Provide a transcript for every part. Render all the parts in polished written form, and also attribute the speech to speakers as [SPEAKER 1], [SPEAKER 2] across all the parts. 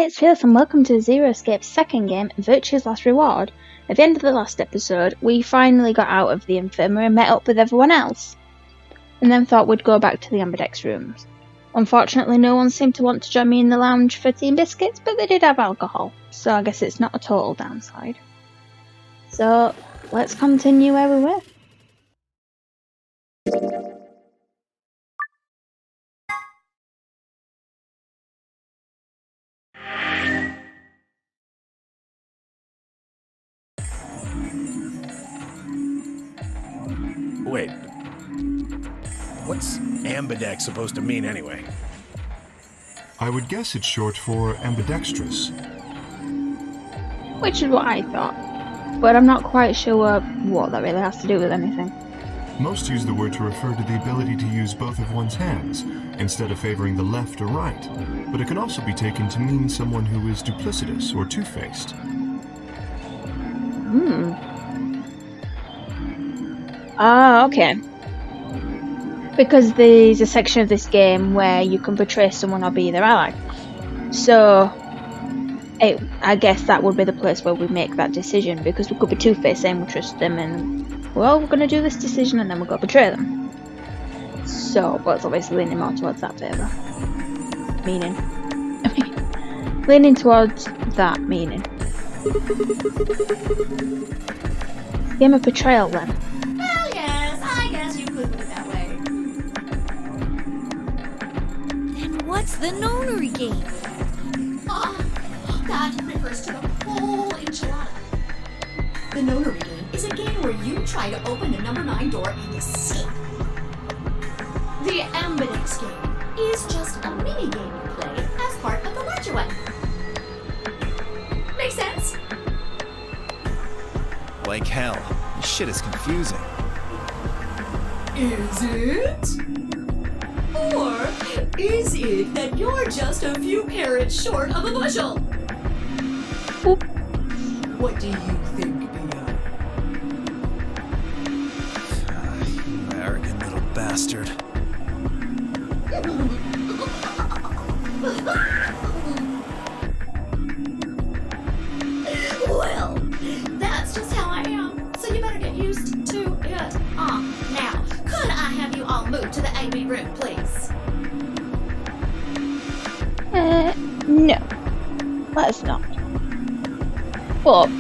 [SPEAKER 1] Hi, it's Fearless and welcome to Zero Escape's second game, Virtue's Last Reward. At the end of the last episode, we finally got out of the infirmary and met up with everyone else, and then thought we'd go back to the Amberdex rooms. Unfortunately, no one seemed to want to join me in the lounge for tea and biscuits, but they did have alcohol, so I guess it's not a total downside. So, let's continue where we were.
[SPEAKER 2] Wait. What's Amberdex supposed to mean anyway?
[SPEAKER 3] I would guess it's short for ambidextrous.
[SPEAKER 1] Which is what I thought, but I'm not quite sure what that really has to do with anything.
[SPEAKER 3] Most use the word to refer to the ability to use both of one's hands, instead of favoring the left or right, but it can also be taken to mean someone who is duplicitous or two-faced.
[SPEAKER 1] Ah, okay. Because there's a section of this game where you can betray someone or be their ally. So, I guess that would be the place where we make that decision, because we could be two-faced saying we trust them and, well, we're going to do this decision and then we'll go betray them. So, but it's obviously leaning more towards that favour. Meaning. Leaning towards that meaning. Game of betrayal then.
[SPEAKER 4] Well, yes, I guess you could put it that way.
[SPEAKER 5] Then what's the nonary game?
[SPEAKER 4] That refers to the whole enchilada. The nonary game is a game where you try to open the number 9 door and escape. The Amberdex game is just a mini game you play as part of the larger one. Make sense?
[SPEAKER 2] Like hell. This shit is confusing.
[SPEAKER 4] Is it? Or is it that you're just a few carrots short of a bushel? What do you think, Pia?
[SPEAKER 2] You arrogant little bastard.
[SPEAKER 4] Well, that's just how I am, so you better get used to it. Now, could I have you all move to the AB room, please?
[SPEAKER 1] No. Let's not. But,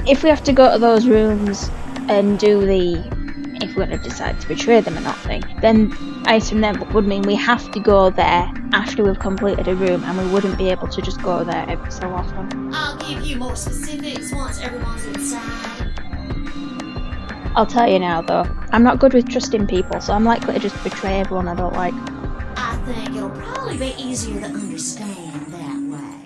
[SPEAKER 1] if we have to go to those rooms and do if we're going to decide to betray them or not thing, then I assume that would mean we have to go there after we've completed a room, and we wouldn't be able to just go there every so often.
[SPEAKER 4] I'll give you more specifics once everyone's inside.
[SPEAKER 1] I'll tell you now though, I'm not good with trusting people, so I'm likely to just betray everyone I don't like.
[SPEAKER 4] I think it'll probably be easier to understand that way.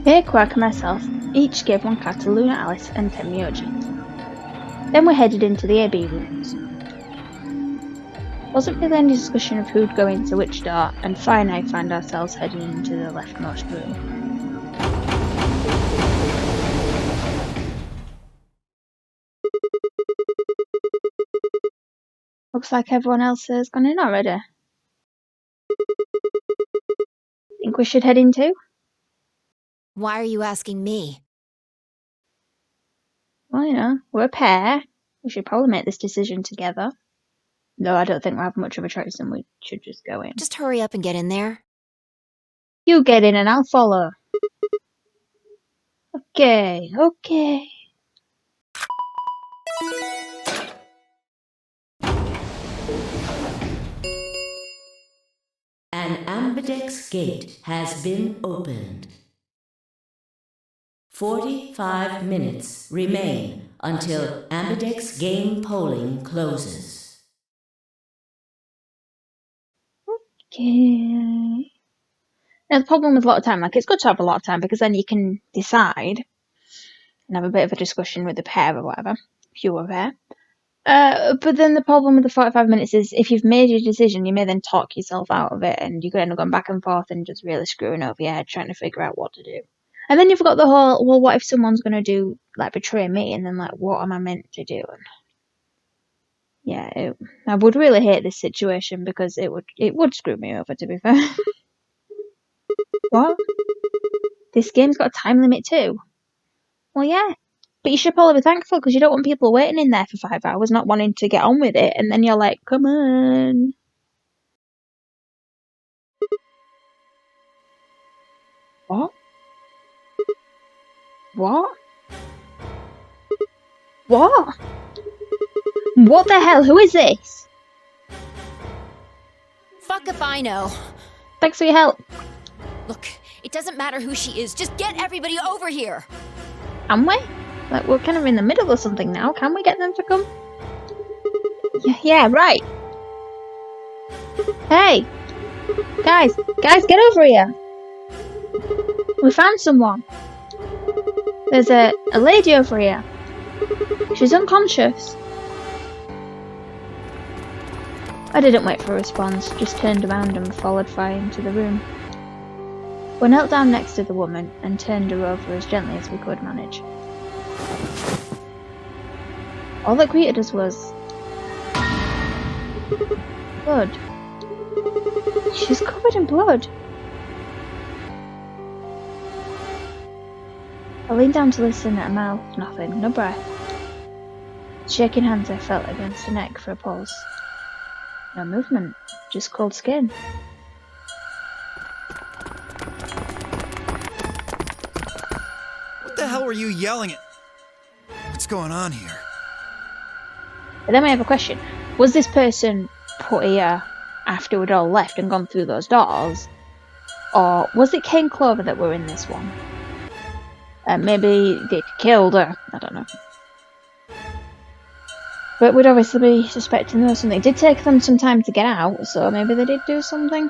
[SPEAKER 1] Me, Quark and myself each gave one card to Luna, Alice and Temyoji. Then we headed into the AB rooms. Wasn't really any discussion of who'd go into which door, and Fi and I found ourselves heading into the leftmost room. Looks like everyone else has gone in already. Think we should head in too?
[SPEAKER 5] Why are you asking me?
[SPEAKER 1] Well, you know, we're a pair. We should probably make this decision together. Though I don't think we have much of a choice and we should just go in.
[SPEAKER 5] Just hurry up and get in there.
[SPEAKER 1] You get in and I'll follow. Okay.
[SPEAKER 6] An Amberdex gate has been opened. 45 minutes remain until Amberdex game polling closes.
[SPEAKER 1] Okay. Now the problem with a lot of time, it's good to have a lot of time because then you can decide and have a bit of a discussion with the pair or whatever, if you were a pair. But then the problem with the 45 minutes is if you've made your decision, you may then talk yourself out of it and you could end up going back and forth and just really screwing over your head trying to figure out what to do. And then you've got the whole, well, what if someone's going to betray me, and then, what am I meant to do? And Yeah, I would really hate this situation because it would screw me over, to be fair. What? This game's got a time limit too? Well, yeah. But you should probably be thankful because you don't want people waiting in there for 5 hours not wanting to get on with it, and then you're like, come on. What? What? What? What the hell? Who is this?
[SPEAKER 5] Fuck if I know.
[SPEAKER 1] Thanks for your help.
[SPEAKER 5] Look, it doesn't matter who she is. Just get everybody over here.
[SPEAKER 1] Can we? Like, we're kind of in the middle of something now. Can we get them to come? Yeah, right. Hey! Guys, get over here. We found someone. There's a lady over here. She's unconscious. I didn't wait for a response, just turned around and followed Fire into the room. We knelt down next to the woman and turned her over as gently as we could manage. All that greeted us was blood. She's covered in blood. I leaned down to listen at her mouth, nothing, no breath. Shaking hands I felt against her neck for a pulse. No movement, just cold skin.
[SPEAKER 7] What the hell were you yelling at? What's going on here?
[SPEAKER 1] But then I have a question. Was this person put here after we'd all left and gone through those doors? Or was it Kane Clover that were in this one? Maybe they killed her, I don't know. But we'd obviously be suspecting there was something. It did take them some time to get out, so maybe they did do something.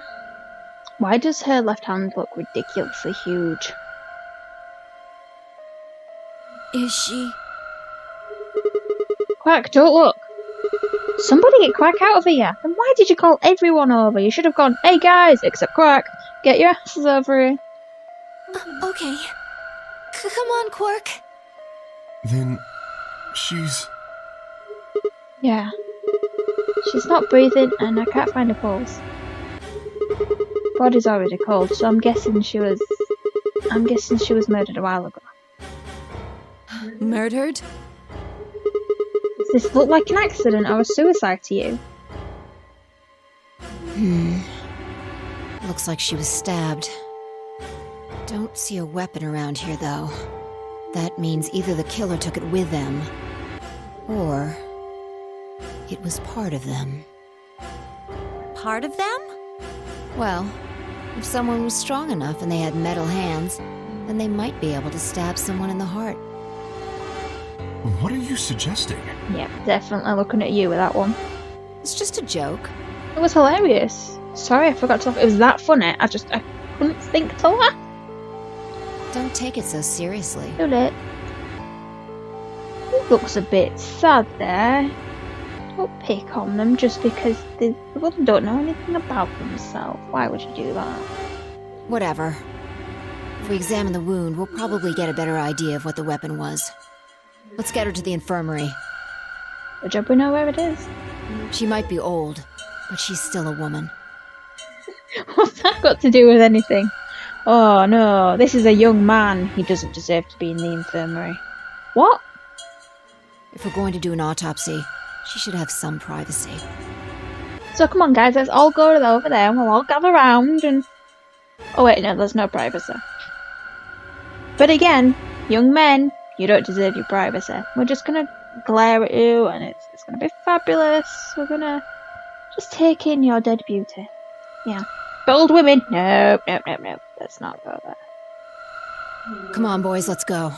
[SPEAKER 1] Why does her left hand look ridiculously huge?
[SPEAKER 5] Is she?
[SPEAKER 1] Quack, don't look! Somebody get Quack out of here! And why did you call everyone over? You should have gone, hey guys, except Quack, get your asses over here.
[SPEAKER 5] Okay. Come on, Quark.
[SPEAKER 3] Then she's...
[SPEAKER 1] Yeah. She's not breathing and I can't find a pulse. Body's already cold, so I'm guessing she was murdered a while ago.
[SPEAKER 5] Murdered?
[SPEAKER 1] Does this look like an accident or a suicide to you?
[SPEAKER 5] Looks like she was stabbed. Don't see a weapon around here, though. That means either the killer took it with them, or it was part of them.
[SPEAKER 8] Part of them?
[SPEAKER 5] Well, if someone was strong enough and they had metal hands, then they might be able to stab someone in the heart.
[SPEAKER 3] What are you suggesting?
[SPEAKER 1] Yeah, definitely looking at you with that one.
[SPEAKER 5] It's just a joke.
[SPEAKER 1] It was hilarious. Sorry, I forgot to laugh. It was that funny. I couldn't think to laugh.
[SPEAKER 5] Don't take it so seriously.
[SPEAKER 1] Too late. He looks a bit sad there. Don't pick on them just because they don't know anything about themselves. Why would you do that?
[SPEAKER 5] Whatever. If we examine the wound, we'll probably get a better idea of what the weapon was. Let's get her to the infirmary.
[SPEAKER 1] Good job we know where it is.
[SPEAKER 5] She might be old, but she's still a woman.
[SPEAKER 1] What's that got to do with anything? Oh no, this is a young man. He doesn't deserve to be in the infirmary. What?
[SPEAKER 5] If we're going to do an autopsy, she should have some privacy.
[SPEAKER 1] So come on guys, let's all go over there and we'll all gather round and... Oh wait, no, there's no privacy. But again, young men, you don't deserve your privacy. We're just gonna glare at you and it's gonna be fabulous. We're gonna just take in your dead beauty. Yeah. But old women, nope. Let's not go there.
[SPEAKER 5] Come on, boys, let's go.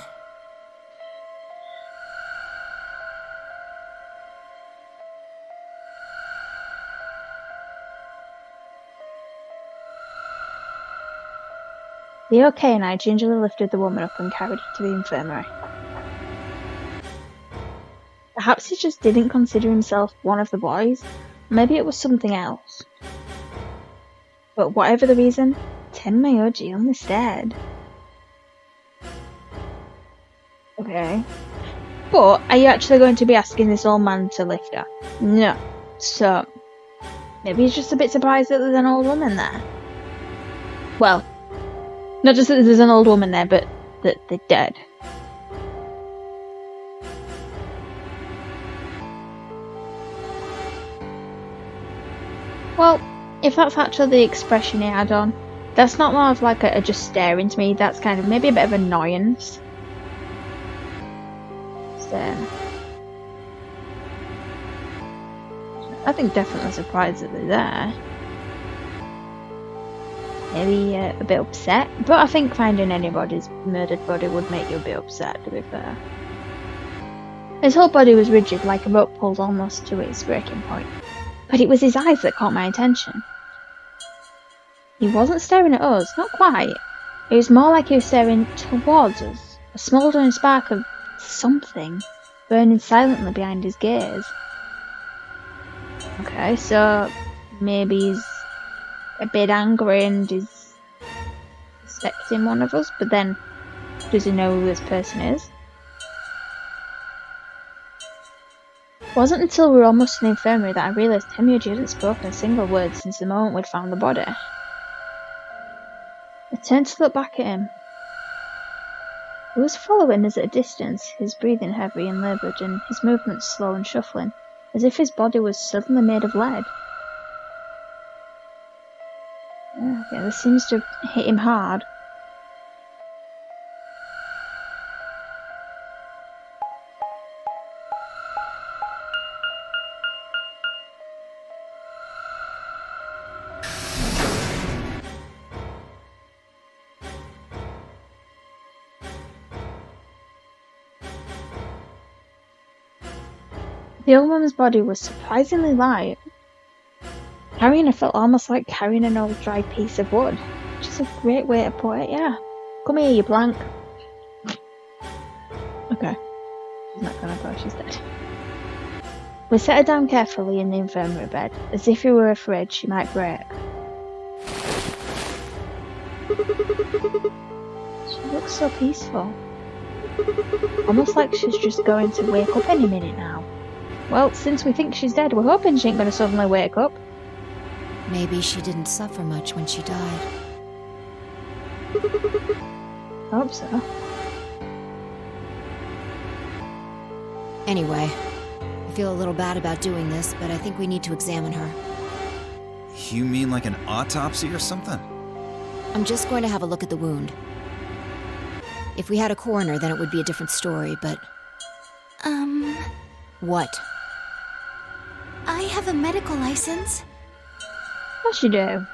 [SPEAKER 1] The OK and I gingerly lifted the woman up and carried her to the infirmary. Perhaps he just didn't consider himself one of the boys. Maybe it was something else. But whatever the reason, Tenmayoji instead. Okay. But are you actually going to be asking this old man to lift her? No. So, maybe he's just a bit surprised that there's an old woman there. Well, not just that there's an old woman there, but that they're dead. Well, if that's actually the expression he had on, that's not more of like a just staring to me, that's kind of maybe a bit of annoyance. So, I think definitely surprised that they're there. Maybe a bit upset, but I think finding anybody's murdered body would make you a bit upset, to be fair. His whole body was rigid, like a rope pulled almost to its breaking point. But it was his eyes that caught my attention. He wasn't staring at us, not quite. It was more like he was staring towards us, a smouldering spark of something burning silently behind his gaze. Okay, so maybe he's a bit angry and is suspecting one of us, but then does he know who this person is? It wasn't until we were almost in the infirmary that I realised Temujin hadn't spoken a single word since the moment we'd found the body. I turned to look back at him. He was following us at a distance, his breathing heavy and laboured and his movements slow and shuffling, as if his body was suddenly made of lead. Okay, this seems to have hit him hard. The old woman's body was surprisingly light. Carrying her felt almost like carrying an old dry piece of wood, which is a great way to put it, yeah. Come here, you blank. Okay, she's not gonna go, she's dead. We set her down carefully in the infirmary bed, as if we were afraid she might break. She looks so peaceful. Almost like she's just going to wake up any minute now. Well, since we think she's dead, we're hoping she ain't gonna suddenly wake up.
[SPEAKER 5] Maybe she didn't suffer much when she died.
[SPEAKER 1] I hope so.
[SPEAKER 5] Anyway, I feel a little bad about doing this, but I think we need to examine her.
[SPEAKER 7] You mean like an autopsy or something?
[SPEAKER 5] I'm just going to have a look at the wound. If we had a coroner, then it would be a different story, but... What?
[SPEAKER 8] I have a medical license.
[SPEAKER 1] Of course you do.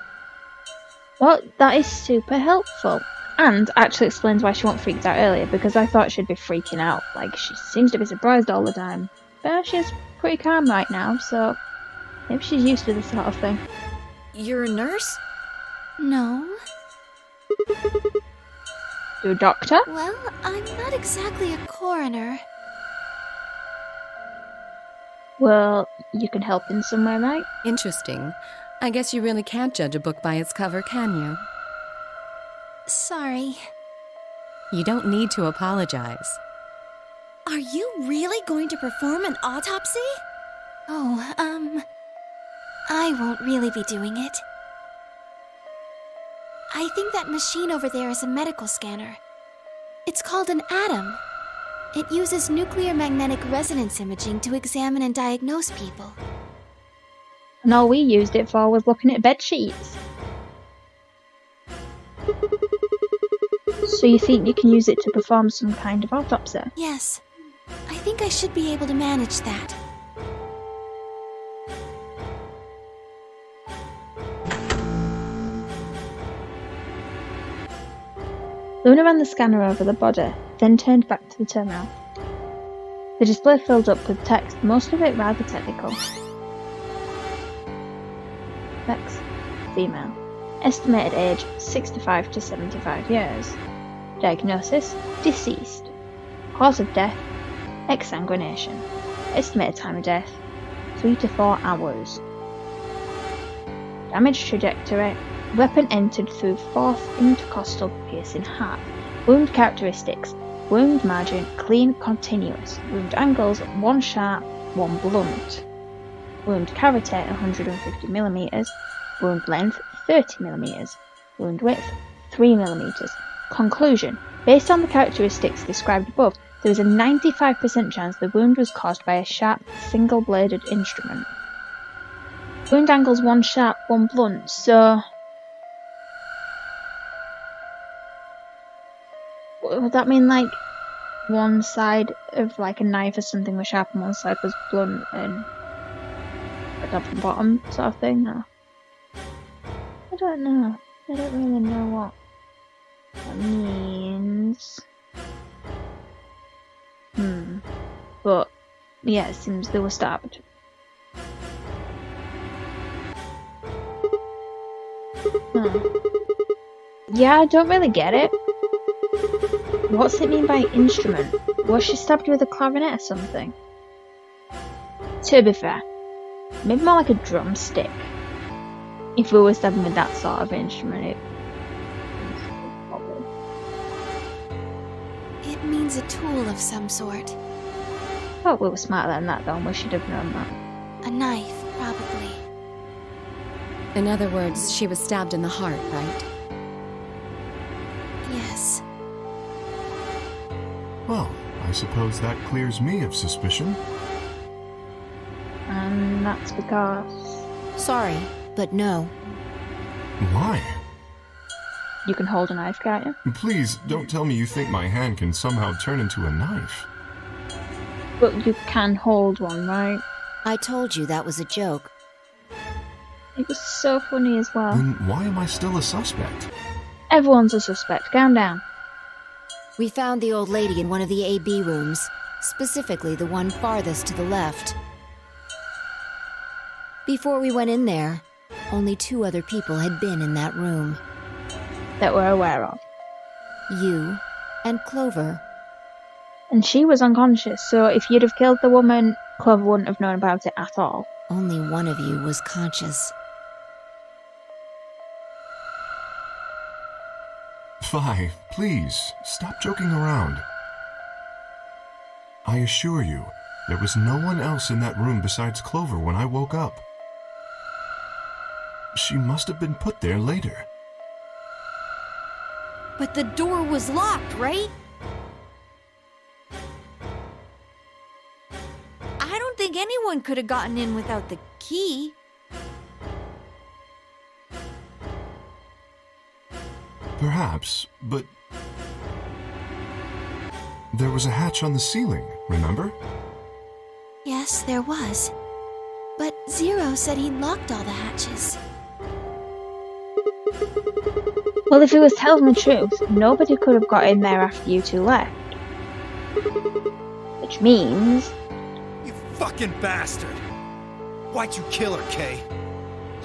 [SPEAKER 1] Well, that is super helpful. And actually explains why she wasn't freaked out earlier, because I thought she'd be freaking out. Like, she seems to be surprised all the time. But she's pretty calm right now, so maybe she's used to this sort of thing.
[SPEAKER 8] You're a nurse? No.
[SPEAKER 1] You a doctor?
[SPEAKER 8] Well, I'm not exactly a coroner.
[SPEAKER 1] Well, you can help in some way, right?
[SPEAKER 9] Interesting. I guess you really can't judge a book by its cover, can you?
[SPEAKER 8] Sorry.
[SPEAKER 9] You don't need to apologize.
[SPEAKER 8] Are you really going to perform an autopsy? Oh, I won't really be doing it. I think that machine over there is a medical scanner. It's called an ATOM. It uses nuclear magnetic resonance imaging to examine and diagnose people.
[SPEAKER 1] And all we used it for was looking at bed sheets. So you think you can use it to perform some kind of autopsy?
[SPEAKER 8] Yes. I think I should be able to manage that.
[SPEAKER 1] Luna ran the scanner over the body, then turned back to the terminal. The display filled up with text, most of it rather technical. Sex, female. Estimated age, 65 to 75 years. Diagnosis, deceased. Cause of death, exsanguination. Estimated time of death, 3 to 4 hours. Damage trajectory, weapon entered through fourth intercostal piercing heart. Wound characteristics, Wound margin clean continuous. Wound angles 1 sharp, 1 blunt. Wound cavity 150mm. Wound length 30mm. Wound width 3mm. Conclusion. Based on the characteristics described above, there is a 95% chance the wound was caused by a sharp, single-bladed instrument. Wound angles 1 sharp, 1 blunt, so... would that mean, like, one side of, like, a knife or something was sharp and one side was blunt and... a top and bottom sort of thing? Or... I don't know. I don't really know what that means. But, yeah, it seems they were stabbed. Yeah, I don't really get it. What's it mean by instrument? Was she stabbed with a clarinet or something? To be fair, maybe more like a drumstick. If we were stabbing with that sort of instrument,
[SPEAKER 8] It means a tool of some sort.
[SPEAKER 1] thought we were smarter than that though, and we should have known that.
[SPEAKER 8] A knife, probably.
[SPEAKER 9] In other words, she was stabbed in the heart, right?
[SPEAKER 8] Yes.
[SPEAKER 3] Well, I suppose that clears me of suspicion.
[SPEAKER 1] And that's because
[SPEAKER 5] Sorry, but no.
[SPEAKER 3] Why?
[SPEAKER 1] you can hold a knife, can't you?
[SPEAKER 3] Please, don't tell me you think my hand can somehow turn into a knife.
[SPEAKER 1] But you can hold one, right?
[SPEAKER 5] I told you that was a joke.
[SPEAKER 1] It was so funny as well.
[SPEAKER 3] Then why am I still a suspect?
[SPEAKER 1] Everyone's a suspect. Calm down.
[SPEAKER 5] We found the old lady in one of the AB rooms, specifically the one farthest to the left. Before we went in there, only 2 other people had been in that room.
[SPEAKER 1] That we're aware of.
[SPEAKER 5] You and Clover.
[SPEAKER 1] And she was unconscious, so if you'd have killed the woman, Clover wouldn't have known about it at all.
[SPEAKER 5] Only one of you was conscious.
[SPEAKER 3] Fi, please, stop joking around. I assure you, there was no one else in that room besides Clover when I woke up. She must have been put there later.
[SPEAKER 10] But the door was locked, right? I don't think anyone could have gotten in without the key.
[SPEAKER 3] Perhaps, but... there was a hatch on the ceiling, remember?
[SPEAKER 8] Yes, there was. But Zero said he locked all the hatches.
[SPEAKER 1] Well, if he was telling the truth, nobody could have got in there after you two left. Which means...
[SPEAKER 7] You fucking bastard! Why'd you kill her, Kay?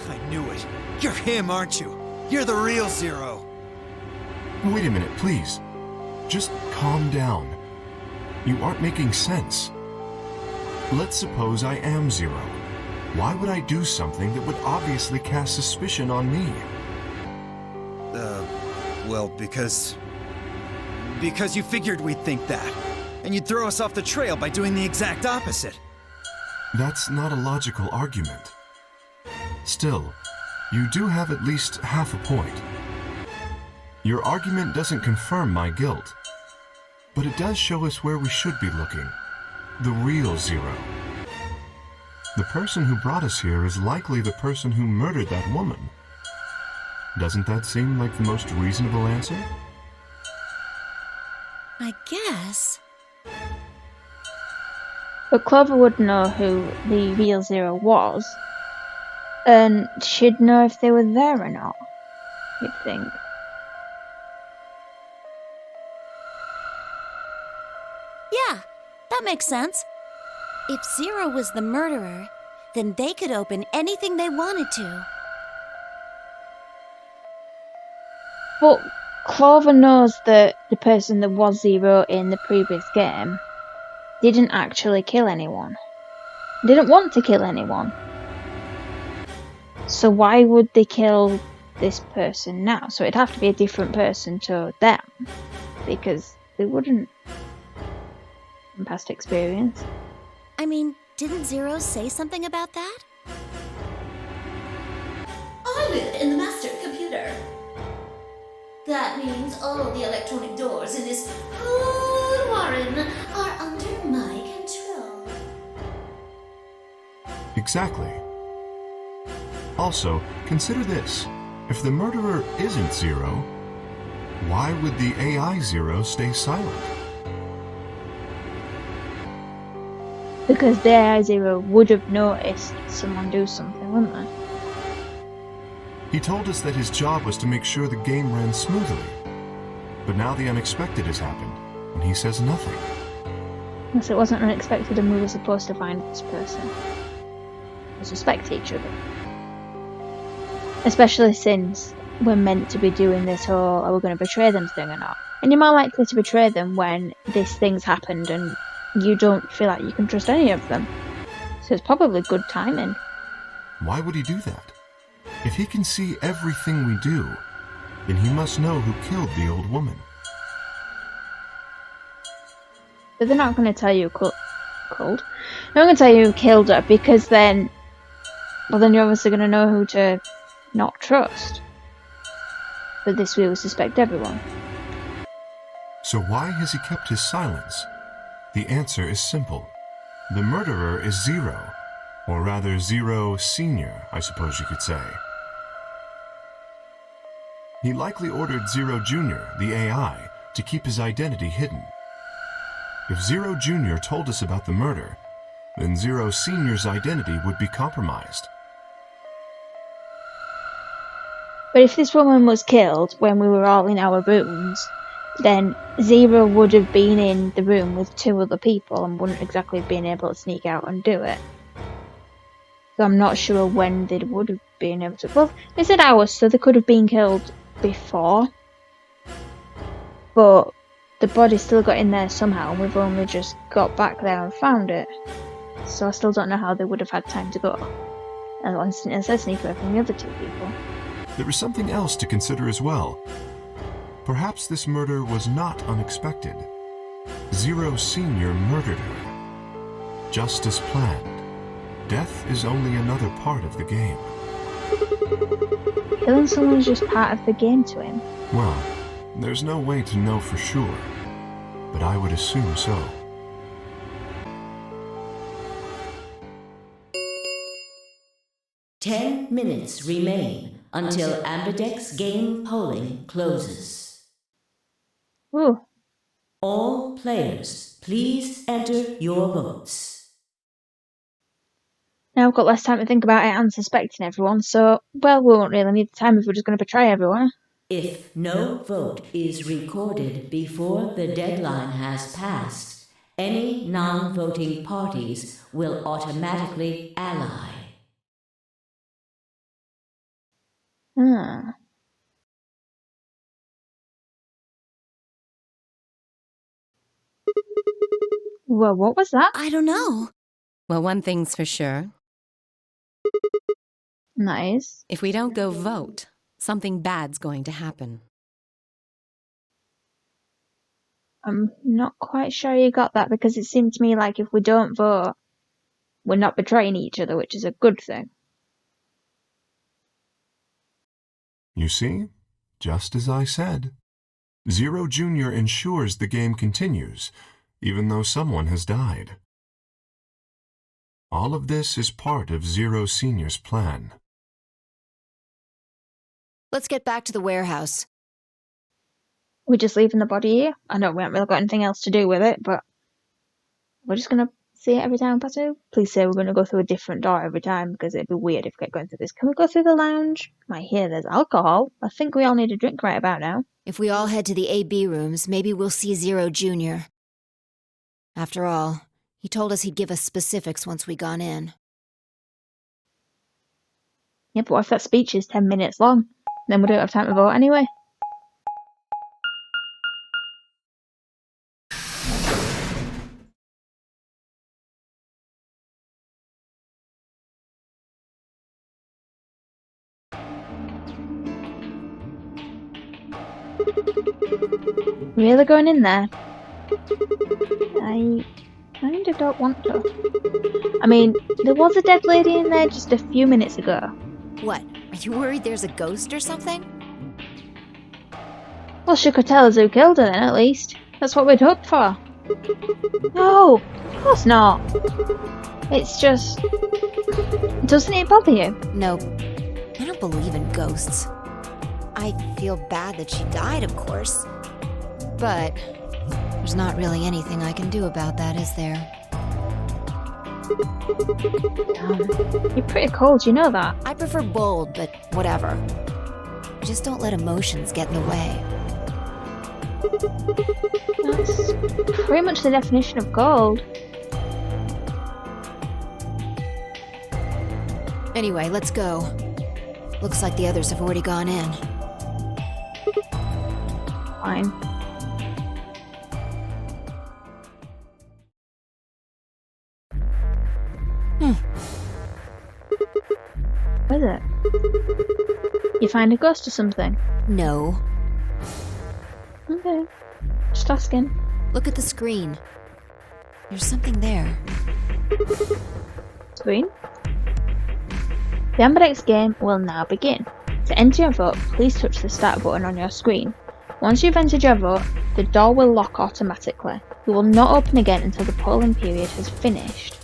[SPEAKER 7] I knew it. You're him, aren't you? You're the real Zero.
[SPEAKER 3] Wait a minute, please. Just calm down. You aren't making sense. Let's suppose I am Zero. Why would I do something that would obviously cast suspicion on me?
[SPEAKER 7] Well, because you figured we'd think that. And you'd throw us off the trail by doing the exact opposite.
[SPEAKER 3] That's not a logical argument. Still, you do have at least half a point. Your argument doesn't confirm my guilt, but it does show us where we should be looking. The real Zero. The person who brought us here is likely the person who murdered that woman. Doesn't that seem like the most reasonable answer?
[SPEAKER 10] I guess.
[SPEAKER 1] But Clover would know who the real Zero was, and she'd know if they were there or not, you'd think.
[SPEAKER 10] Yeah, that makes sense. If Zero was the murderer, then they could open anything they wanted to.
[SPEAKER 1] But Clover knows that the person that was Zero in the previous game didn't actually kill anyone. Didn't want to kill anyone. So why would they kill this person now? So it'd have to be a different person to them, because they wouldn't. From past experience.
[SPEAKER 10] I mean, didn't Zero say something about that?
[SPEAKER 4] I live in the master computer. That means all the electronic doors in this whole warren are under my control.
[SPEAKER 3] Exactly. Also, consider this. If the murderer isn't Zero, why would the AI Zero stay silent?
[SPEAKER 1] Because the AI Zero would have noticed someone do something, wouldn't they?
[SPEAKER 3] He told us that his job was to make sure the game ran smoothly. But now the unexpected has happened, and he says nothing.
[SPEAKER 1] Unless it wasn't unexpected and we were supposed to find this person. We suspect each other. Especially since we're meant to be doing this whole, are we going to betray them thing or not? And you're more likely to betray them when this thing's happened and you don't feel like you can trust any of them. So it's probably good timing.
[SPEAKER 3] Why would he do that? If he can see everything we do, then he must know who killed the old woman.
[SPEAKER 1] But they're not going to tell you They're not going to tell you who killed her, because then, well, then you're obviously going to know who to not trust. But this way we suspect everyone.
[SPEAKER 3] So why has he kept his silence? The answer is simple. The murderer is Zero, or rather Zero Senior, I suppose you could say. He likely ordered Zero Junior, the AI, to keep his identity hidden. If Zero Junior told us about the murder, then Zero Senior's identity would be compromised.
[SPEAKER 1] But if this woman was killed when we were all in our rooms, then Zero would have been in the room with two other people and wouldn't exactly have been able to sneak out and do it. So I'm not sure when they would have been able to. Well, they said hours, so they could have been killed before. But the body still got in there somehow, and we've only just got back there and found it. So I still don't know how they would have had time to go. Unless they sneak away from the other two people.
[SPEAKER 3] There is something else to consider as well. Perhaps this murder was not unexpected. Zero Senior murdered her. Just as planned. Death is only another part of the game.
[SPEAKER 1] Killing someone is just part of the game to him.
[SPEAKER 3] Well, there's no way to know for sure, but I would assume so.
[SPEAKER 6] Ten minutes remain until Ambidex game polling closes.
[SPEAKER 1] Ooh.
[SPEAKER 6] All players, please enter your votes.
[SPEAKER 1] Now I've got less time to think about it and suspecting everyone, so, well, we won't really need the time if we're just going to betray everyone.
[SPEAKER 6] If no vote is recorded before the deadline has passed, any non-voting parties will automatically ally.
[SPEAKER 1] Well, what was that?
[SPEAKER 10] I don't know.
[SPEAKER 9] Well, one thing's for sure.
[SPEAKER 1] Nice.
[SPEAKER 9] If we don't go vote, something bad's going to happen.
[SPEAKER 1] I'm not quite sure you got that, because it seemed to me like if we don't vote, we're not betraying each other, which is a good thing.
[SPEAKER 3] You see? Just as I said. Zero Junior ensures the game continues, even though someone has died. All of this is part of Zero Senior's plan.
[SPEAKER 5] Let's get back to the warehouse.
[SPEAKER 1] We're just leaving the body here. I know we haven't really got anything else to do with it, but we're just going to see it every time we pass through. Please say we're going to go through a different door every time, because it'd be weird if we kept going through this. Can we go through the lounge? I hear there's alcohol. I think we all need a drink right about now.
[SPEAKER 5] If we all head to the AB rooms, maybe we'll see Zero Junior. After all, he told us he'd give us specifics once we gone in.
[SPEAKER 1] Yeah, but what if that speech is 10 minutes long? Then we don't have time to vote anyway. Really going in there? I kinda don't want to. I mean, there was a dead lady in there just a few minutes ago.
[SPEAKER 5] What? Are you worried there's a ghost or something?
[SPEAKER 1] Well, she could tell us who killed her then, at least. That's what we'd hoped for. No, of course not. It's just... Doesn't it bother you?
[SPEAKER 5] Nope. I don't believe in ghosts. I feel bad that she died, of course. But there's not really anything I can do about that, is there?
[SPEAKER 1] You're pretty cold, you know that.
[SPEAKER 5] I prefer bold, but whatever. Just don't let emotions get in the way.
[SPEAKER 1] That's pretty much the definition of cold.
[SPEAKER 5] Anyway, let's go. Looks like the others have already gone in.
[SPEAKER 1] Fine. What is it? You find a ghost or something?
[SPEAKER 5] No.
[SPEAKER 1] Okay. Just asking.
[SPEAKER 5] Look at the screen. There's something there.
[SPEAKER 1] Screen? The Amberdex game will now begin. To enter your vote, please touch the start button on your screen. Once you've entered your vote, the door will lock automatically. It will not open again until the polling period has finished.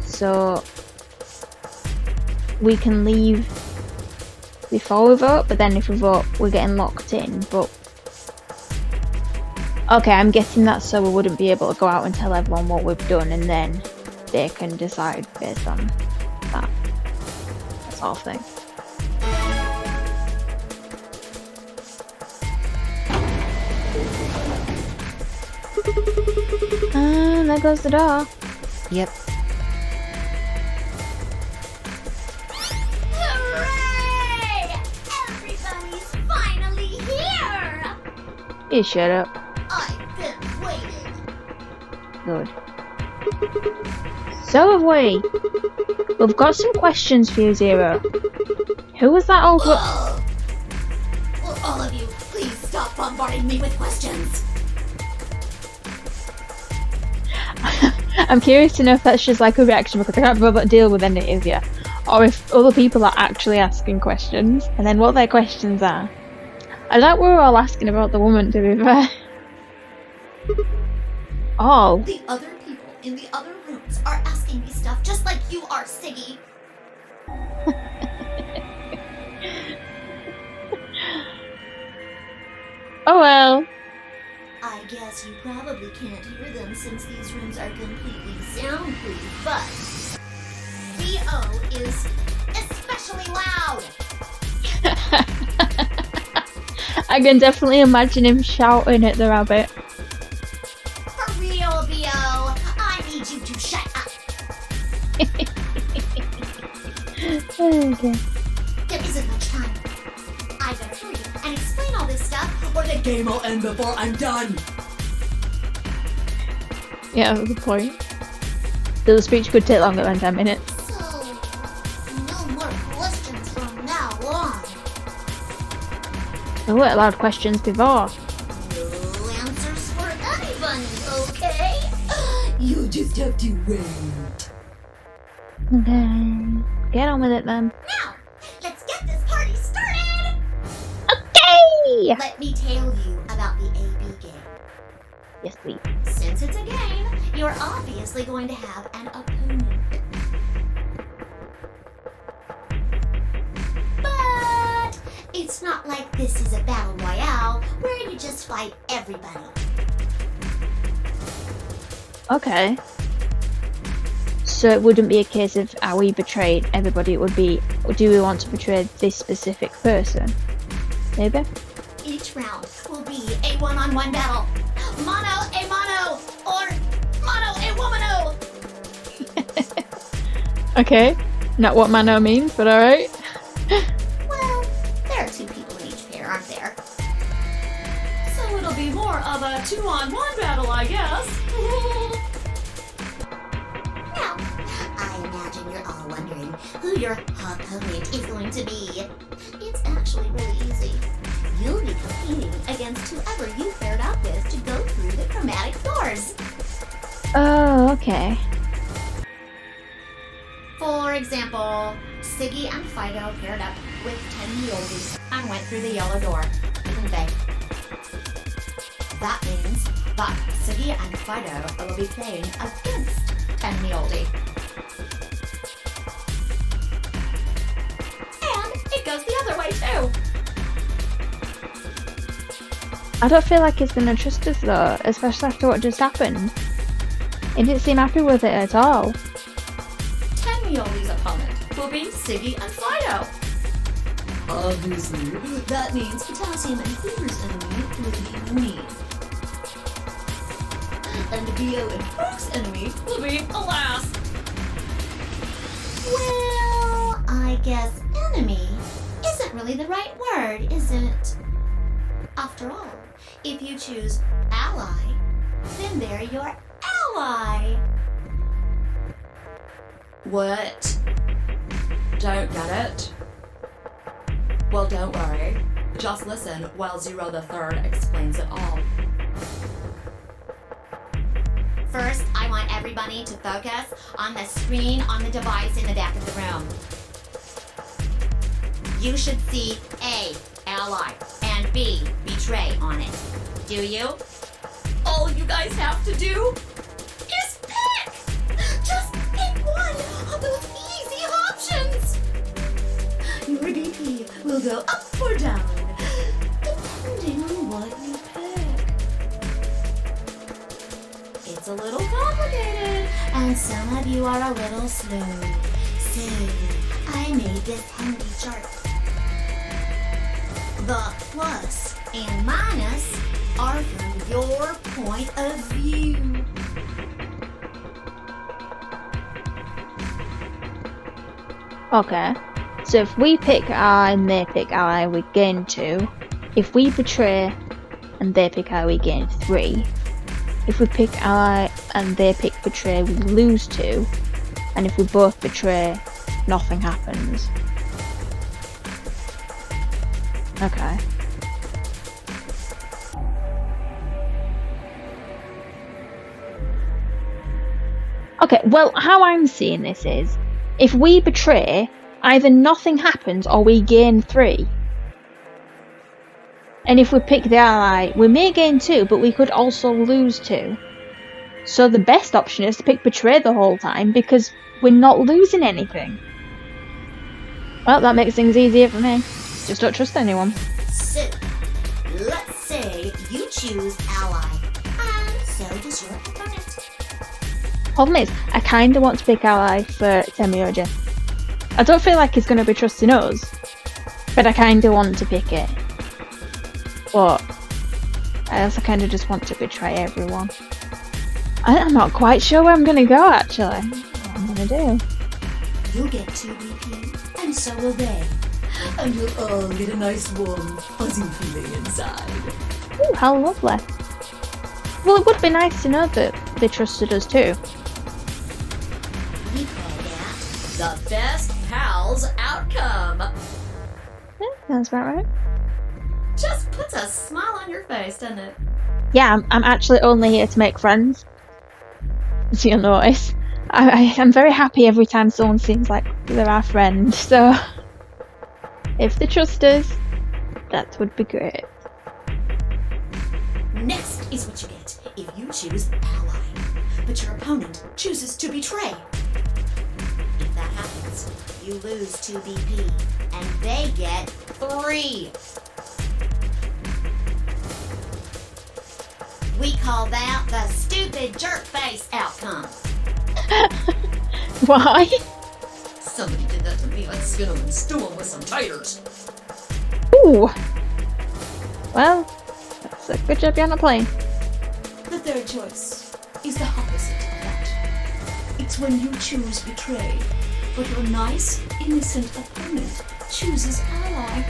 [SPEAKER 1] So, we can leave before we vote, but then if we vote, we're getting locked in. But okay, I'm guessing that's so we wouldn't be able to go out and tell everyone what we've done, and then they can decide based on that. That's all thing. And there goes the door.
[SPEAKER 5] Yep.
[SPEAKER 4] Hooray! Everybody's finally here!
[SPEAKER 1] You shut up.
[SPEAKER 4] I've been waiting.
[SPEAKER 1] Good. So have we. We've got some questions for you, Zero. Who was that old
[SPEAKER 4] Will all of you please stop bombarding me with questions?
[SPEAKER 1] I'm curious to know if that's just like a reaction because I can't bother to deal with any of you. Or if other people are actually asking questions, and then what their questions are. I like we were all asking about the woman, to be fair. Oh.
[SPEAKER 4] The other people in the other rooms are asking me stuff just like you are, Siggy.
[SPEAKER 1] Oh well.
[SPEAKER 4] I guess you probably can't hear them since these rooms are completely soundproof, but VO is especially loud.
[SPEAKER 1] I can definitely imagine him shouting at the rabbit.
[SPEAKER 4] For real, VO, I need you to shut up.
[SPEAKER 1] Okay.
[SPEAKER 4] There isn't much time. Either hurry and explain all this stuff, or the game will end before I'm done.
[SPEAKER 1] Yeah, that's the point. The speech could take longer than 10 minutes.
[SPEAKER 4] So, no more questions from now on.
[SPEAKER 1] We weren't allowed questions before.
[SPEAKER 4] No answers for anybody, okay? You just have to wait.
[SPEAKER 1] Okay. Get on with it then.
[SPEAKER 4] Now, let's get this party started!
[SPEAKER 1] Okay!
[SPEAKER 4] Let me tell you about the AB game.
[SPEAKER 1] Yes, please.
[SPEAKER 4] Since it's a game, you're obviously going to have an opponent. But it's not like this is a battle royale where you just fight everybody.
[SPEAKER 1] Okay. So it wouldn't be a case of how we betrayed everybody, it would be, do we want to betray this specific person? Maybe?
[SPEAKER 4] Each round will be a one-on-one battle. Mono a mono, or mono a womano.
[SPEAKER 1] Okay. Not what mano means, but alright.
[SPEAKER 4] Well, there are two people in each pair, aren't there? So it'll be more of a two-on-one battle, I guess. Now, I imagine you're all wondering who your opponent is going to be, it's actually really easy. You'll be competing against whoever you paired up with to go through the chromatic doors.
[SPEAKER 1] Oh, okay.
[SPEAKER 4] For example, Siggy and Fido paired up with 10 Yoldi and went through the yellow door, didn't they? That means that Siggy and Fido will be playing against 10 Yoldi. And it goes the other way too.
[SPEAKER 1] I don't feel like he's gonna trust us though, especially after what just happened. He didn't seem happy with it at all.
[SPEAKER 4] 10 Yoldi's opponent will be Siggy and Fido. Obviously, that means Potassium and Fever's enemy will be me. And Bio and Fork's enemy will be Alas. Well, I guess enemy isn't really the right word, is it? After all, if you choose ally, then they're your ally.
[SPEAKER 11] What? Don't get it? Well, don't worry. Just listen while Zero the Third explains it all.
[SPEAKER 4] First, I want everybody to focus on the screen on the device in the back of the room. You should see A, ally, and B, betray on it. Do you?
[SPEAKER 11] All you guys have to do
[SPEAKER 4] Is pick! Just pick one of those easy options! Your DP will go up or down, depending on what you pick. It's a little complicated, and some of you are a little slow. So, I made this handy chart. The plus and minus are from your point of view.
[SPEAKER 1] Okay. So if we pick ally and they pick ally, we gain 2. If we betray and they pick ally, we gain 3. If we pick ally and they pick betray, we lose 2. And if we both betray, nothing happens. Okay. Okay, well, how I'm seeing this is, if we betray, either nothing happens or we gain 3. And if we pick the ally, we may gain 2, but we could also lose 2. So the best option is to pick betray the whole time, because we're not losing anything. Well, that makes things easier for me. Just don't trust anyone.
[SPEAKER 4] So, let's say you choose ally, and so does your opponent.
[SPEAKER 1] Problem is, I kinda want to pick ally for Temioja. I don't feel like he's gonna be trusting us, but I kinda want to pick it. But I also kinda just want to betray everyone. I'm not quite sure where I'm gonna go actually. What I'm gonna do.
[SPEAKER 4] You'll get 2 BP, and so will they. And you'll all get a nice warm, fuzzy feeling inside.
[SPEAKER 1] Ooh, how lovely. Well, it would be nice to know that they trusted us too.
[SPEAKER 4] We call that
[SPEAKER 11] the best pals outcome.
[SPEAKER 1] Yeah, sounds about right.
[SPEAKER 11] Just puts a smile on your face, doesn't it?
[SPEAKER 1] Yeah, I'm actually only here to make friends. As you'll notice. I'm very happy every time someone seems like they're our friend, so if they trust us, that would be great.
[SPEAKER 4] Next is what you get if you choose ally, but your opponent chooses to betray. If that happens, you lose 2 BP, and they get 3. We call that the stupid jerk face outcome.
[SPEAKER 1] Why?
[SPEAKER 11] Somebody did that to me. I'd skin them and stew them with some taters.
[SPEAKER 1] Ooh. Well, that's a good job you're not playing.
[SPEAKER 4] The third choice is the opposite of that. It's when you choose betray, but your nice, innocent opponent chooses ally.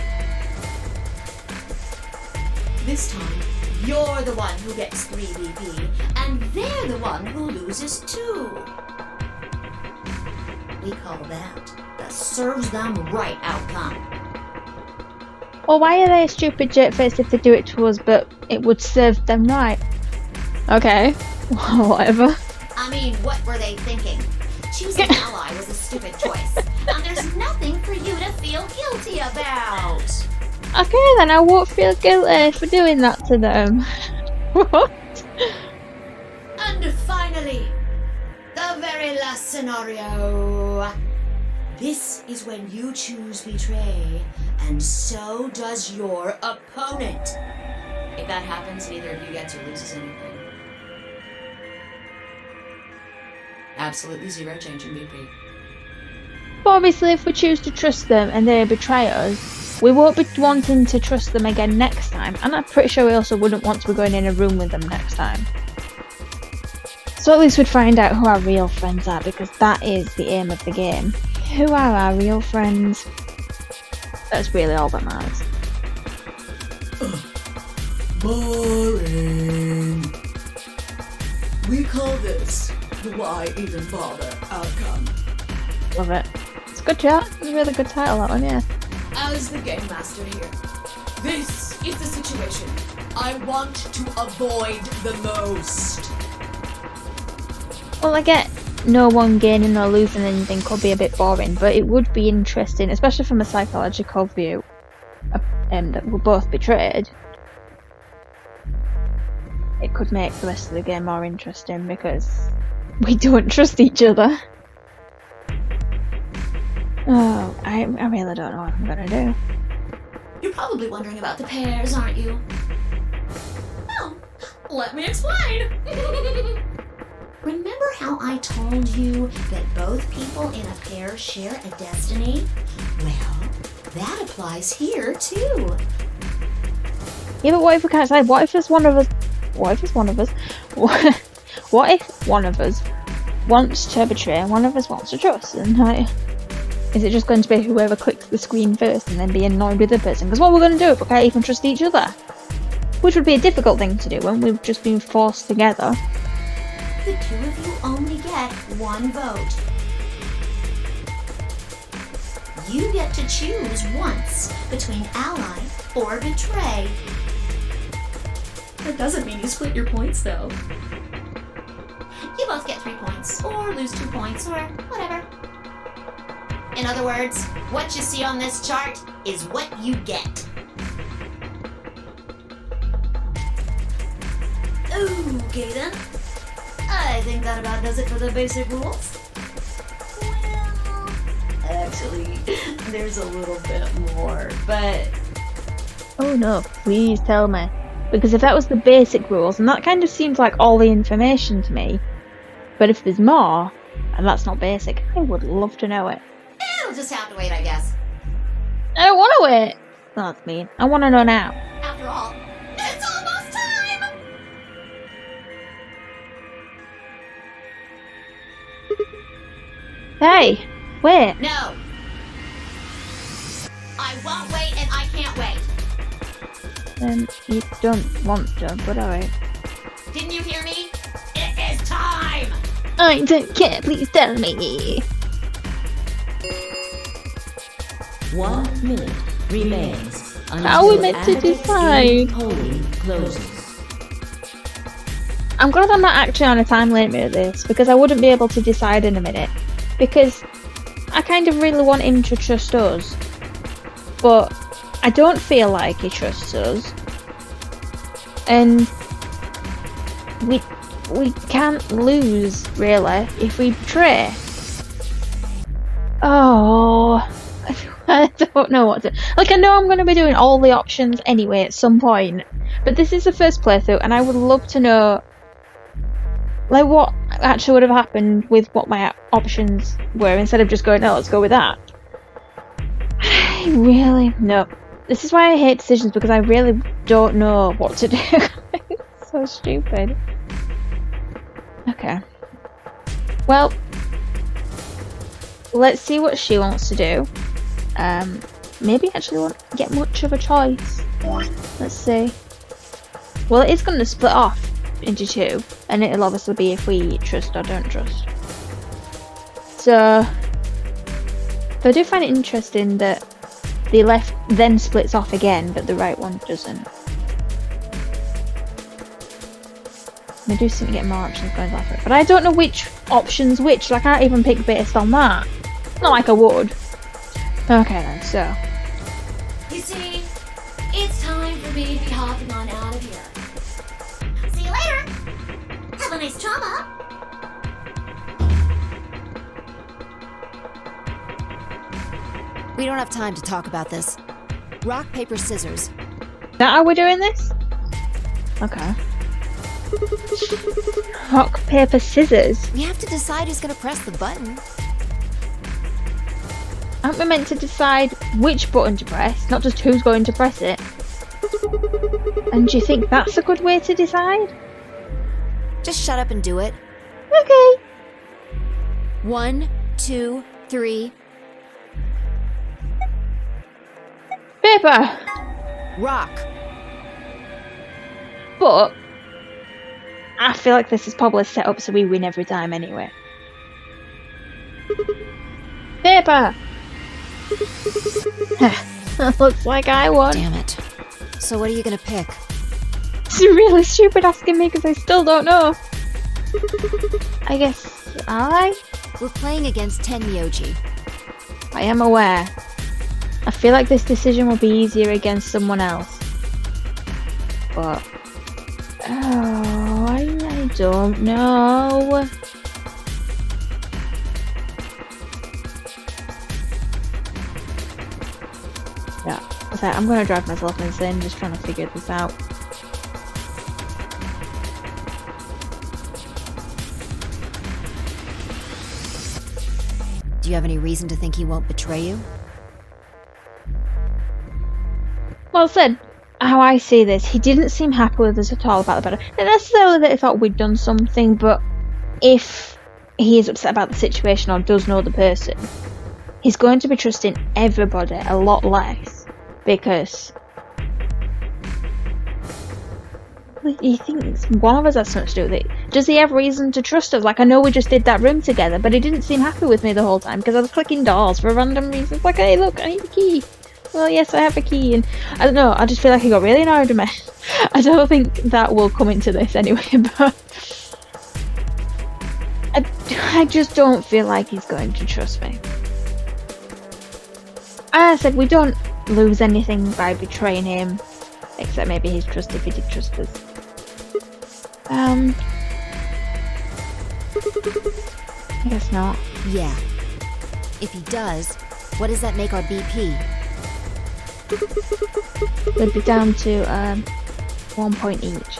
[SPEAKER 4] This time, you're the one who gets 3 BP, and they're the one who loses 2. we call that the serves them right outcome.
[SPEAKER 1] Well, why are they stupid jerk-faced if they do it to us, but it would serve them right? Okay, whatever.
[SPEAKER 4] I mean, what were they thinking? Choosing ally was a stupid choice, and there's nothing for you to feel guilty about.
[SPEAKER 1] Okay, then I won't feel guilty for doing that to them. What?
[SPEAKER 4] And finally, the very last scenario. This is when you choose betray, and so does your opponent.
[SPEAKER 11] If that happens, neither of you gets or loses anything. Absolutely zero change in BP.
[SPEAKER 1] But obviously, if we choose to trust them and they betray us, we won't be wanting to trust them again next time, and I'm pretty sure we also wouldn't want to be going in a room with them next time. So at least we'd find out who our real friends are, because that is the aim of the game. Who are our real friends? That's really all that matters.
[SPEAKER 11] Boring. We call this the why even bother outcome.
[SPEAKER 1] Love it. It's a good chat. It's a really good title, that one, yeah.
[SPEAKER 11] As the game master here, this is the situation I want to avoid the most.
[SPEAKER 1] Well, I get no one gaining or losing anything could be a bit boring, but it would be interesting, especially from a psychological view, that we're both betrayed. It could make the rest of the game more interesting because we don't trust each other. Oh, I really don't know what I'm gonna do.
[SPEAKER 4] You're probably wondering about the pairs, aren't you? Well, let me explain. Remember how I told you that both people in a pair share a destiny? Well, that applies here too.
[SPEAKER 1] Yeah, but what if we can't decide? What if it's one of us? What if it's one of us? What if one of us wants to betray and one of us wants to trust? And is it just going to be whoever clicks the screen first and then be annoyed with the person? Because what we're going to do if we can't even trust each other? Which would be a difficult thing to do when we've just been forced together.
[SPEAKER 4] The two of you only get one vote. You get to choose once between ally or betray.
[SPEAKER 11] That doesn't mean you split your points, though.
[SPEAKER 4] You both get 3 points, or lose 2 points, or whatever. In other words, what you see on this chart is what you get. Okay then. I think that about does it for the basic rules. Well, actually, there's a little bit more, but...
[SPEAKER 1] Oh no, please tell me. Because if that was the basic rules, and that kind of seems like all the information to me, but if there's more, and that's not basic, I would love to know it.
[SPEAKER 4] It'll just have to wait, I guess.
[SPEAKER 1] I don't want to wait! Oh, that's mean. I want to know now.
[SPEAKER 4] After all, it's almost time!
[SPEAKER 1] Hey, wait.
[SPEAKER 4] No! I won't wait and I can't wait.
[SPEAKER 1] You don't want to, but alright.
[SPEAKER 4] Didn't you hear me? It is time!
[SPEAKER 1] I don't care, please tell me.
[SPEAKER 6] 1 minute remains
[SPEAKER 1] How are we
[SPEAKER 6] until
[SPEAKER 1] meant to
[SPEAKER 6] Abadex
[SPEAKER 1] decide?
[SPEAKER 6] game polling closes.
[SPEAKER 1] I'm glad I'm not actually on a time limit of this, because I wouldn't be able to decide in a minute. Because I kind of really want him to trust us, but I don't feel like he trusts us. And we can't lose, really, if we betray. Oh, I don't know what to... Like, I know I'm going to be doing all the options anyway at some point, but this is the first playthrough, and I would love to know, like, what actually would have happened with what my options were, instead of just going, oh, let's go with that. I really... No. This is why I hate decisions, because I really don't know what to do. It's so stupid. Okay. Well, let's see what she wants to do. Maybe actually won't get much of a choice. Let's see. Well, it is going to split off into two, and it'll obviously be if we trust or don't trust. So, But I do find it interesting that the left then splits off again, but the right one doesn't. They do seem to get more options going left, right, but I don't know which option's which, so I can't even pick based on that. Not like I would. Okay then, so.
[SPEAKER 4] You see, it's time for me to be hopping on out of here. See you later. Have a nice trauma.
[SPEAKER 5] We don't have time to talk about this. Rock, paper, scissors.
[SPEAKER 1] Is that how we're doing this? Okay. Rock, paper, scissors.
[SPEAKER 5] We have to decide who's gonna press the button.
[SPEAKER 1] Aren't we meant to decide which button to press, not just who's going to press it? And do you think that's a good way to decide?
[SPEAKER 5] Just shut up and do it.
[SPEAKER 1] Okay.
[SPEAKER 5] 1, 2, 3.
[SPEAKER 1] Paper.
[SPEAKER 5] Rock.
[SPEAKER 1] But I feel like this is probably set up so we win every time anyway. Paper. Looks like I won.
[SPEAKER 5] Damn it. So what are you gonna pick?
[SPEAKER 1] It's really stupid asking me because I still don't know. I guess
[SPEAKER 5] We're playing against 10 Myoji.
[SPEAKER 1] I am aware. I feel like this decision will be easier against someone else. But I don't know. Yeah, okay, I'm gonna drive myself insane just trying to figure this out.
[SPEAKER 5] Do you have any reason to think he won't betray you?
[SPEAKER 1] Well said. How I see this, he didn't seem happy with us at all about the battle. Not necessarily that he thought we'd done something, but if he is upset about the situation or does know the person, he's going to be trusting everybody a lot less because he thinks one of us has something to do with it. Does he have reason to trust us? Like, I know we just did that room together, but he didn't seem happy with me the whole time because I was clicking doors for random reasons. Like, hey, look, I need a key. Well, yes, I have a key, and I don't know, I just feel like he got really annoyed with me. I don't think that will come into this anyway, but I just don't feel like he's going to trust me. As I said, we don't lose anything by betraying him, except maybe his trust if he did trust us. I guess not.
[SPEAKER 5] Yeah. If he does, what does that make our BP?
[SPEAKER 1] We'd be down to 1 point each.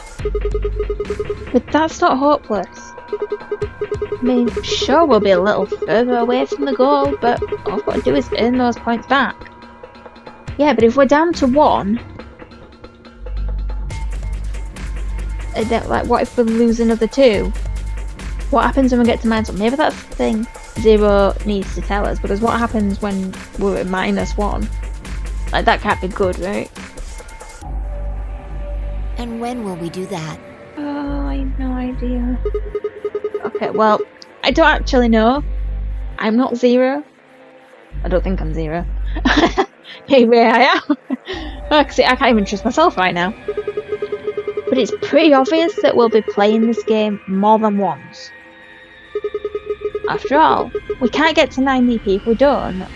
[SPEAKER 1] But that's not hopeless. I mean, sure, we'll be a little further away from the goal, but all we've got to do is earn those points back. Yeah, but if we're down to 1, like, what if we lose another 2? What happens when we get to -1? Maybe that's the thing Zero needs to tell us, because what happens when we're at -1? Like, that can't be good, right?
[SPEAKER 5] And when will we do that?
[SPEAKER 1] Oh, I have no idea. Okay, well, I don't actually know. I'm not Zero. I don't think I'm Zero. Maybe I am. Actually, I can't even trust myself right now. But it's pretty obvious that we'll be playing this game more than once. After all, we can't get to 9 BP if we don't.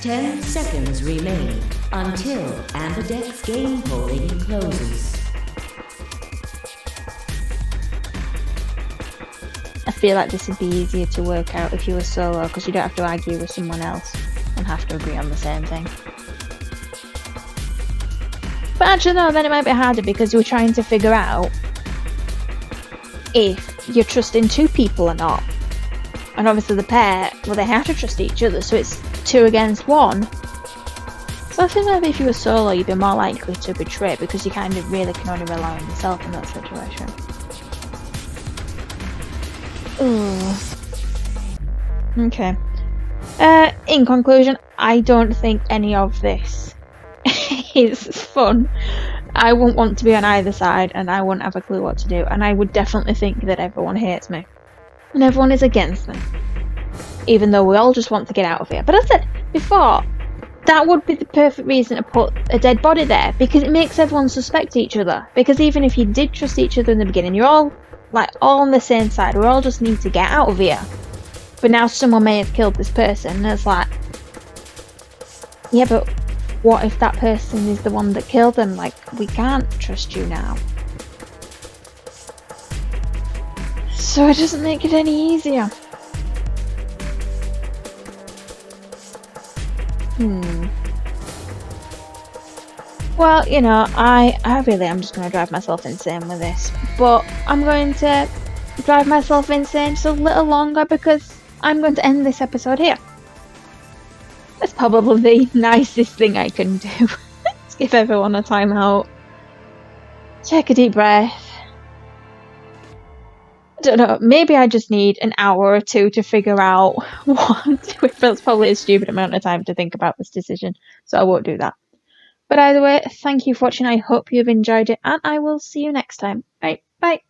[SPEAKER 6] 10 seconds remain until Ambidex's game polling closes.
[SPEAKER 1] I feel like this would be easier to work out if you were solo, because you don't have to argue with someone else and have to agree on the same thing. But actually no, then it might be harder because you're trying to figure out if you're trusting 2 people or not. And obviously the pair, well, they have to trust each other, so it's 2 against 1. So I feel like if you were solo, you'd be more likely to betray because you kind of really can only rely on yourself in that situation. Ooh. Okay. In conclusion, I don't think any of this is fun. I wouldn't want to be on either side, and I wouldn't have a clue what to do, and I would definitely think that everyone hates me and everyone is against me. even though we all just want to get out of here. But as I said before, that would be the perfect reason to put a dead body there, because it makes everyone suspect each other. Because even if you did trust each other in the beginning, you're all on the same side. We all just need to get out of here. But now someone may have killed this person, and it's like, yeah, but what if that person is the one that killed them? Like, we can't trust you now. So it doesn't make it any easier. Well, you know, I really am just going to drive myself insane with this. But I'm going to drive myself insane just a little longer because I'm going to end this episode here. That's probably the nicest thing I can do. Let's give everyone a timeout. Take a deep breath. I don't know, maybe I just need an hour or two to figure out what I'm doing. That's probably a stupid amount of time to think about this decision, so I won't do that. But either way, thank you for watching. I hope you've enjoyed it, and I will see you next time. Right, bye.